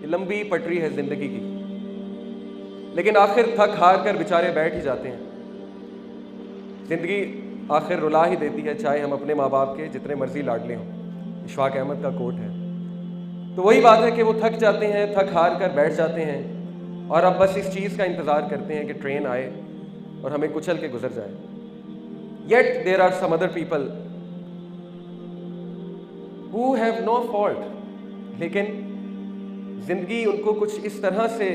یہ لمبی پٹری ہے زندگی کی، لیکن آخر تھک ہار کر بیچارے بیٹھ ہی جاتے ہیں۔ زندگی آخر رلا ہی دیتی ہے، چاہے ہم اپنے ماں باپ کے جتنے مرضی لاڈلے ہوں۔ اشفاق احمد کا کوٹ ہے۔ تو وہی بات ہے کہ وہ تھک جاتے ہیں، تھک ہار کر بیٹھ جاتے ہیں، اور اب بس اس چیز کا انتظار کرتے ہیں کہ ٹرین آئے اور ہمیں کچل کے گزر جائے۔ Yet there are some other people who have no fault، لیکن زندگی ان کو کچھ اس طرح سے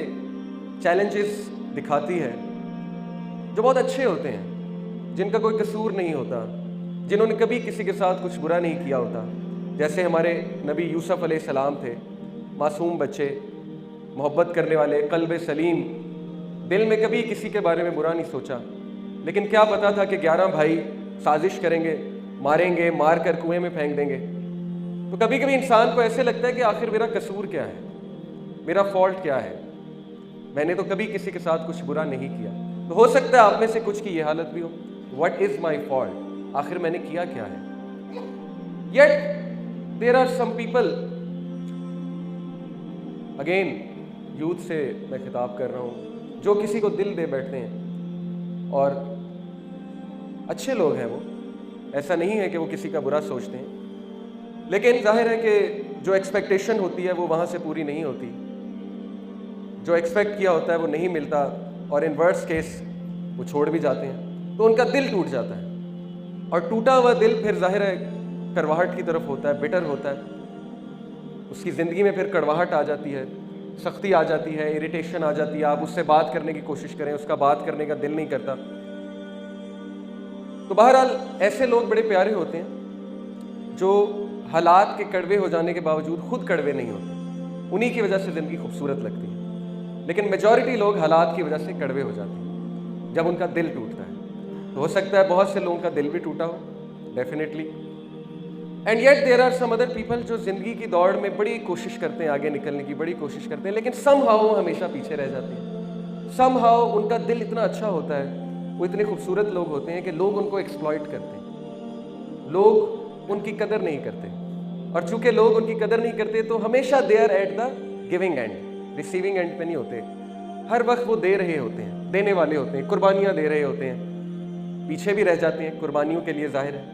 چیلنجز دکھاتی ہے جو بہت اچھے ہوتے ہیں، جن کا کوئی قصور نہیں ہوتا، جنہوں نے کبھی کسی کے ساتھ کچھ برا نہیں کیا ہوتا، جیسے ہمارے نبی یوسف علیہ السلام تھے، معصوم بچے، محبت کرنے والے، قلب سلیم، دل میں کبھی کسی کے بارے میں برا نہیں سوچا، لیکن کیا پتا تھا کہ 11 بھائی سازش کریں گے، ماریں گے، مار کر کنویں میں پھینک دیں گے۔ تو کبھی کبھی انسان کو ایسے لگتا ہے کہ آخر میرا قصور کیا ہے، میرا فالٹ کیا ہے، میں نے تو کبھی کسی کے ساتھ کچھ برا نہیں کیا۔ تو ہو سکتا ہے آپ میں سے کچھ کی یہ حالت بھی ہو، واٹ از مائی فالٹ، آخر میں نے کیا کیا ہے۔ Yet there are some people, again youth سے میں خطاب کر رہا ہوں، جو کسی کو دل دے بیٹھتے ہیں، اور اچھے لوگ ہیں وہ، ایسا نہیں ہے کہ وہ کسی کا برا سوچتے ہیں، لیکن ظاہر ہے کہ جو ایکسپیکٹیشن ہوتی ہے وہ وہاں سے پوری نہیں ہوتی، جو ایکسپیکٹ کیا ہوتا ہے وہ نہیں ملتا، اور ان ورس کیس وہ چھوڑ بھی جاتے ہیں، تو ان کا دل ٹوٹ جاتا ہے، اور ٹوٹا ہوا دل پھر ظاہر ہے کرواہٹ کی طرف ہوتا ہے، بٹر ہوتا ہے، اس کی زندگی میں پھر کڑواہٹ آ جاتی ہے، سختی آ جاتی ہے، اریٹیشن آ جاتی ہے، آپ اس سے بات کرنے کی کوشش کریں، اس کا بات کرنے کا دل نہیں کرتا۔ تو بہرحال ایسے لوگ بڑے پیارے ہوتے ہیں جو حالات کے کڑوے ہو جانے کے باوجود خود کڑوے نہیں ہوتے، انہی کی وجہ سے زندگی خوبصورت لگتی ہے، لیکن میجورٹی لوگ حالات کی وجہ سے کڑوے ہو جاتے ہیں جب ان کا دل ٹوٹتا ہے۔ تو ہو سکتا ہے بہت سے لوگوں کا دل بھی ٹوٹا ہو، definitely, and yet there are some other people جو زندگی کی دوڑ میں بڑی کوشش کرتے ہیں، آگے نکلنے کی بڑی کوشش کرتے ہیں، لیکن سم ہاؤ ہمیشہ پیچھے رہ جاتے ہیں۔ سم ہاؤ ان کا دل اتنا اچھا ہوتا ہے، وہ اتنے خوبصورت لوگ ہوتے ہیں کہ لوگ ان کو ایکسپلائٹ کرتے ہیں، لوگ ان کی قدر نہیں کرتے، اور چونکہ لوگ ان کی قدر نہیں کرتے تو ہمیشہ they are at the giving end, receiving end پہ نہیں ہوتے، ہر وقت وہ دے رہے ہوتے ہیں، دینے والے ہوتے ہیں، قربانیاں دے رہے ہوتے ہیں، پیچھے بھی رہ جاتے ہیں قربانیوں کے لیے، ظاہر ہے۔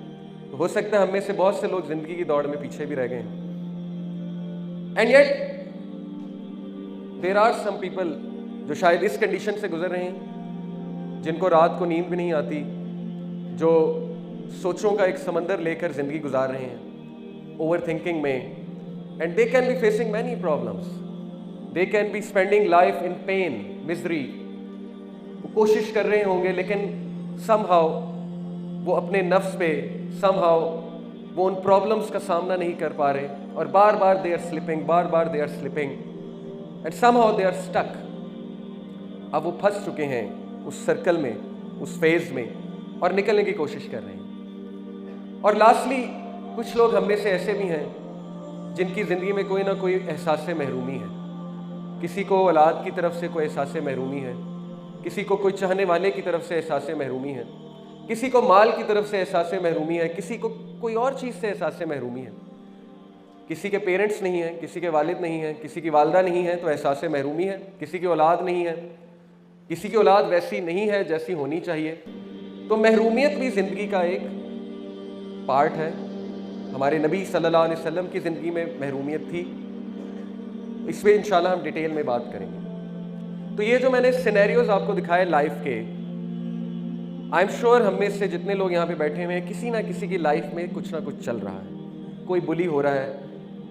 تو ہو سکتا ہے ہم میں سے بہت سے لوگ زندگی کی دوڑ میں پیچھے بھی رہ گئے ہیں، and yet there are some people جو شاید اس کنڈیشن سے گزر رہے ہیں، جن کو رات کو نیند بھی نہیں آتی، جو سوچوں کا ایک سمندر لے کر زندگی گزار رہے ہیں، اوور تھنکنگ میں، and they can be facing many problems, they can be spending life in pain, misery, وہ کوشش کر رہے ہوں گے لیکن سم ہاؤ وہ اپنے نفس پہ، سم ہاؤ وہ ان پرابلمس کا سامنا نہیں کر پا رہے، اور بار بار دے آر سلپنگ، بار بار they are slipping, and somehow they are stuck. اب وہ پھنس چکے ہیں اس سرکل میں، اس فیز میں، اور نکلنے کی کوشش کر رہے ہیں۔ اور لاسٹلی کچھ لوگ ہم میں سے ایسے بھی ہیں جن کی زندگی میں کوئی نہ کوئی احساس محرومی ہے، کسی کو اولاد کی طرف سے کوئی احساس محرومی ہے، کسی کو کوئی چاہنے والے کی طرف سے احساس محرومی ہے، کسی کو مال کی طرف سے احساس محرومی ہے، کسی کو کوئی اور چیز سے احساس محرومی ہے، کسی کے پیرنٹس نہیں ہیں، کسی کے والد نہیں ہیں، کسی کی والدہ نہیں ہے تو احساس محرومی ہے، کسی کی اولاد نہیں ہے، کسی کی اولاد ویسی نہیں ہے جیسی ہونی چاہیے۔ تو محرومیت بھی زندگی کا ایک پارٹ ہے، ہمارے نبی صلی اللہ علیہ وسلم کی زندگی میں محرومیت تھی، اس پہ انشاءاللہ ہم ڈیٹیل میں بات کریں گے۔ تو یہ جو میں نے سینیریوز آپ کو دکھائے لائف کے، آئی ایم شیور ہم میں سے جتنے لوگ یہاں پہ بیٹھے ہوئے ہیں کسی نہ کسی کی لائف میں کچھ نہ کچھ چل رہا ہے، کوئی بلی ہو رہا ہے،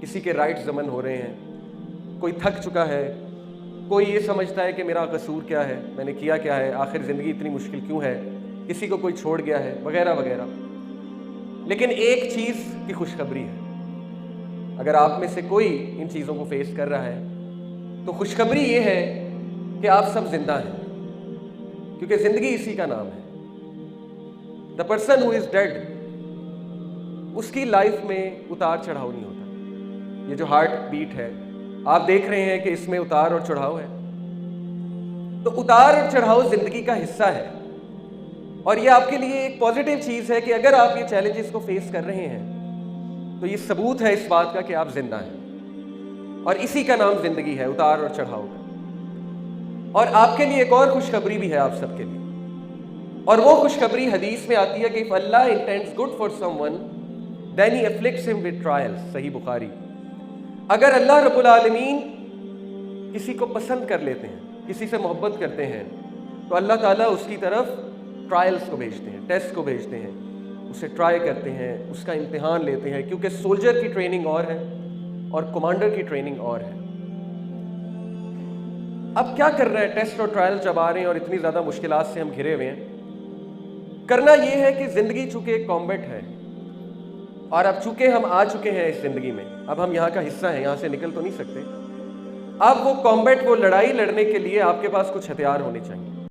کسی کے رائٹس ضمن ہو رہے ہیں، کوئی تھک چکا ہے، کوئی یہ سمجھتا ہے کہ میرا قصور کیا ہے، میں نے کیا کیا ہے، آخر زندگی اتنی مشکل کیوں ہے، کسی کو کوئی چھوڑ گیا ہے، وغیرہ وغیرہ۔ لیکن ایک چیز کی خوشخبری ہے، اگر آپ میں سے کوئی ان چیزوں کو فیس کر رہا ہے تو خوشخبری یہ ہے کہ آپ سب زندہ ہیں، کیونکہ زندگی اسی کا نام ہے۔ The person who is dead, اس کی لائف میں اتار چڑھاؤ نہیں ہوتا۔ یہ جو ہارٹ بیٹ ہے آپ دیکھ رہے ہیں کہ اس میں اتار اور چڑھاؤ ہے، تو اتار اور چڑھاؤ زندگی کا حصہ ہے، اور یہ آپ کے لیے ایک پازیٹیو چیز ہے کہ اگر آپ یہ چیلنجز کو فیس کر رہے ہیں تو یہ ثبوت ہے اس بات کا کہ آپ زندہ ہیں۔ اور اسی کا نام زندگی ہے، اتار اور چڑھاؤ کا۔ اور آپ کے لیے ایک اور خوشخبری بھی ہے آپ سب کے لیے، اور وہ خوشخبری حدیث میں آتی ہے کہ if Allah intends good for someone then he afflicts him with trials، صحیح بخاری۔ اگر اللہ رب العالمین کسی کو پسند کر لیتے ہیں، کسی سے محبت کرتے ہیں، تو اللہ تعالیٰ اس کی طرف ٹرائلز کو بھیجتے ہیں، ٹیسٹ کو بھیجتے ہیں، اسے ٹرائی کرتے ہیں، اس کا امتحان لیتے ہیں، کیونکہ سولجر کی ٹریننگ اور ہے اور کمانڈر کی ٹریننگ اور ہے۔ اب کیا کر رہے ہیں؟ ٹیسٹ اور ٹرائل جب آ رہے ہیں اور اتنی زیادہ مشکلات سے ہم گھرے ہوئے ہیں، کرنا یہ ہے کہ زندگی چونکہ ایک کامبیٹ ہے، اور اب چونکہ ہم آ چکے ہیں اس زندگی میں، اب ہم یہاں کا حصہ ہیں، یہاں سے نکل تو نہیں سکتے۔ اب وہ کامبیٹ، وہ لڑائی لڑنے کے لیے آپ کے پاس کچھ ہتھیار ہونے چاہیے۔